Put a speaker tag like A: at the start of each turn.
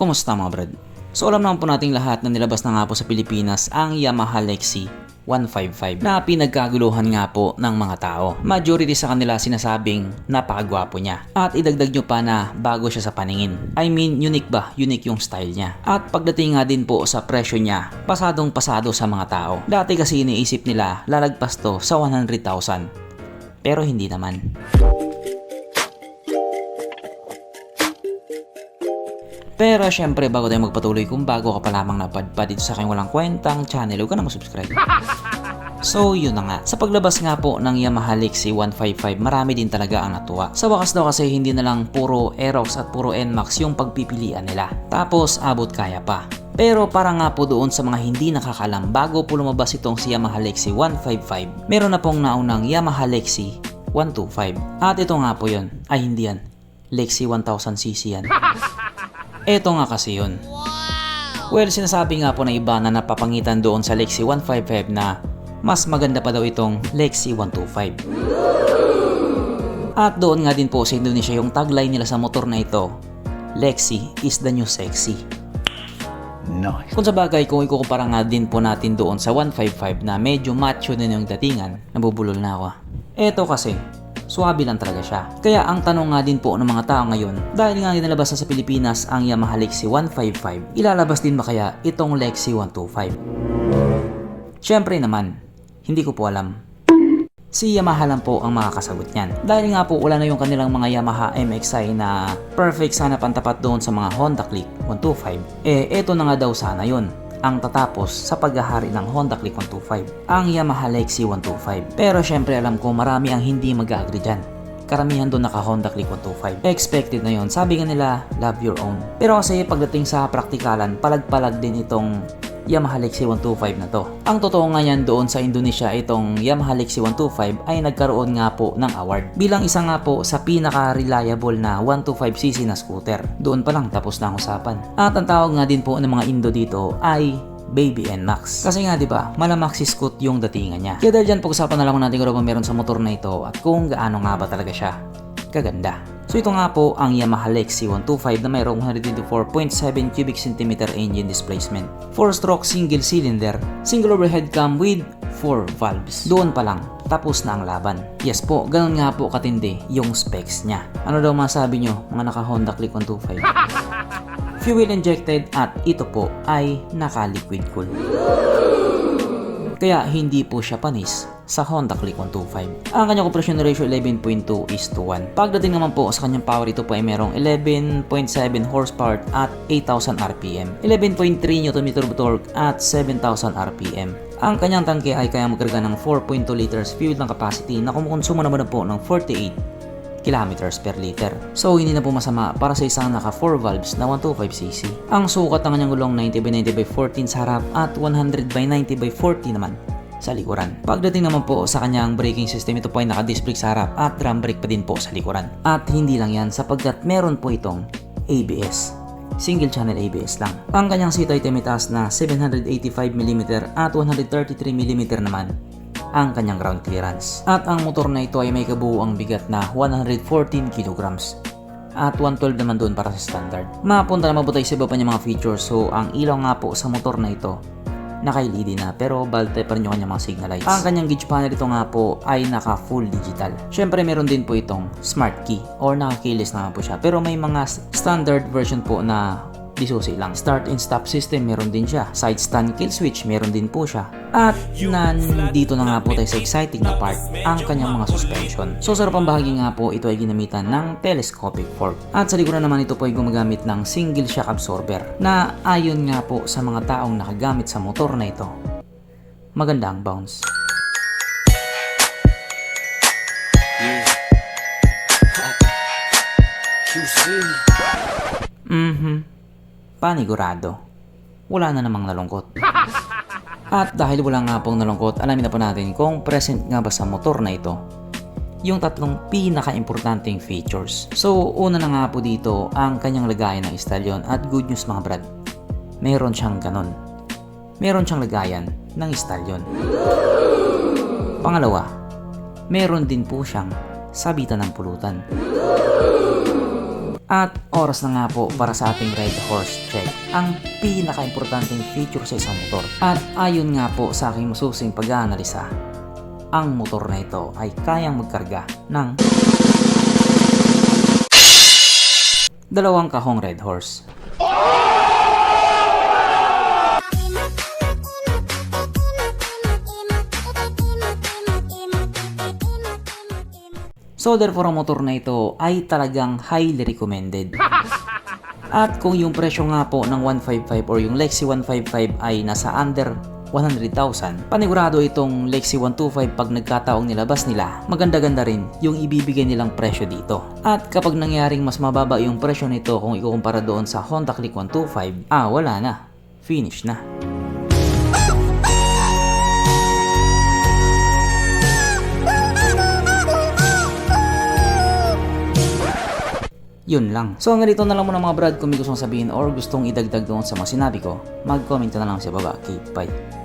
A: Kumusta mga brad? So alam naman po nating lahat na nilabas na nga po sa Pilipinas ang Yamaha Lexi 155 na pinagkaguluhan nga po ng mga tao. Majority sa kanila sinasabing napakagwapo niya. At idagdag nyo pa na bago siya sa paningin. I mean, unique ba? Unique yung style niya. At pagdating nga din po sa presyo niya, pasadong pasado sa mga tao. Dati kasi iniisip nila lalagpas to sa 100,000. Pero hindi naman. Pero syempre bago tayo magpatuloy, kung bago ka pa lamang napadpad dito sa aking walang kwentang channel, huwag ka na mag-subscribe. So yun na nga, sa paglabas nga po ng Yamaha Lexi 155, marami din talaga ang natuwa. Sa wakas daw kasi hindi na lang puro Aerox at puro NMAX yung pagpipilian nila. Tapos abot kaya pa. Pero para nga po doon sa mga hindi nakakalam, bago po lumabas itong si Yamaha Lexi 155, meron na pong naunang Yamaha Lexi 125. At ito nga po yun, ay hindi yan, Lexi 1000cc yan. Eto nga kasi yun. Well, sinasabi nga po na iba na napapangitan doon sa Lexi 155 na mas maganda pa daw itong Lexi 125. At doon nga din po sa Indonesia yung tagline nila sa motor na ito, Lexi is the new sexy. Nice. Kung sa bagay, kung ikukumpara nga din po natin doon sa 155 na medyo macho din yung datingan, nabubulol na ako. Eto kasi, suwabe lang talaga siya. Kaya ang tanong nga din po ng mga tao ngayon, dahil nga nilabas na sa Pilipinas ang Yamaha Lexi 155, ilalabas din ba kaya itong Lexi 125? Syempre naman, hindi ko po alam. Si Yamaha lang po ang makakasagot niyan. Dahil nga po wala na yung kanilang mga Yamaha MXi na perfect sana pantapat doon sa mga Honda Click 125. Eto na nga daw sana yun ang tatapos sa paghahari ng Honda Click 125, ang Yamaha Lexi 125. Pero syempre alam ko marami ang hindi mag-agree dyan. Karamihan doon naka Honda Click 125. Expected na yon. Sabi nga nila, love your own. Pero kasi pagdating sa praktikalan, palag-palag din itong Yamaha Lexi 125 na to. Ang totoo nga yan doon sa Indonesia, itong Yamaha Lexi 125 ay nagkaroon nga po ng award. Bilang isa nga po sa pinaka-reliable na 125cc na scooter. Doon pa lang tapos na ang usapan. At ang tawag nga din po ng mga Indo dito ay Baby NMAX. Kasi nga 'di ba, malamaxi scoot yung datingan niya. Kaya dahil dyan pag-usapan na lang natin kung ano ba meron sa motor na ito at kung gaano nga ba talaga siya kaganda. So ito nga po ang Yamaha Lexi 125 na mayroong 124.7 cubic centimeter engine displacement. 4-stroke single cylinder, single overhead cam with 4 valves. Doon pa lang, tapos na ang laban. Yes po, ganun nga po katindi yung specs niya. Ano daw masabi nyo, mga naka Honda Click 125? Fuel injected at ito po ay naka liquid cool. Kaya hindi po siya panis sa Honda Click 125. Ang kanyang compression ratio 11.2:1. Pagdating naman po sa kanyang power, ito po ay merong 11.7 horsepower at 8,000 RPM, 11.3 Nm torque at 7,000 RPM. Ang kanyang tangke ay kaya magkarga ng 4.2 liters fuel ng capacity na kumukonsumo naman po ng 48 kilometers per liter. So hindi na po masama para sa isang naka 4 valves na 125cc. Ang sukat ng kanyang gulong 90/90/14 sa harap at 100/90/40 naman sa likuran. Pagdating naman po sa kanyang braking system, ito po ay naka-disc brake sa harap at drum brake pa din po sa likuran. At hindi lang yan sapagkat meron po itong ABS. Single channel ABS lang. Ang kanyang seat height ay may taas na 785mm at 133mm naman ang kanyang ground clearance. At ang motor na ito ay may kabuuang bigat na 114 kg at 112 naman doon para sa standard. Mapunta na mabutay sa iba pa niya mga features. So ang ilaw nga po sa motor na ito naka-LED na pero balte pa rin yung kanyang mga signal lights. Ang kanyang gauge panel ito nga po ay naka full digital. Syempre meron din po itong smart key or naka-keyless naman po siya. Pero may mga standard version po na disusi lang. Start and stop system meron din siya. Side stand kill switch meron din po siya. At nandito na nga po tayo sa exciting na part, ang kanyang mga suspension. So sa harapang bahagi nga po, ito ay ginamitan ng telescopic fork. At sa likuran naman ito po ay gumagamit ng single shock absorber na ayon nga po sa mga taong nakagamit sa motor na ito, maganda ang bounce. Panigurado, wala na namang nalungkot. At dahil wala nga pong nalungkot, alamin na po natin kung present nga ba sa motor na ito yung tatlong pinaka-importanting features. So una na nga po dito ang kanyang lagayan ng istalyon at good news mga brad, meron siyang ganon. Meron siyang lagayan ng istalyon. Pangalawa, meron din po siyang sabitan ng pulutan. At oras na nga po para sa ating Red Horse check, ang pinaka-importanting feature sa isang motor. At ayon nga po sa aking masusing pag-aanalisa, ang motor na ito ay kayang magkarga ng 2 kahong Red Horse. So therefore ang motor na ito ay talagang highly recommended. At kung yung presyo nga po ng 155 or yung Lexi 155 ay nasa under 100,000, panigurado itong Lexi 125 pag nagkataong nilabas nila, maganda-ganda rin yung ibibigay nilang presyo dito. At kapag nangyaring mas mababa yung presyo nito kung ikukumpara doon sa Honda Click 125, wala na. Finish na. Yun lang. So hanggang dito na lang muna mga brad. Kung may gustong sabihin or gustong idagdag doon sa mga sinabi ko, mag-comment na lang sa baba. Okay, bye.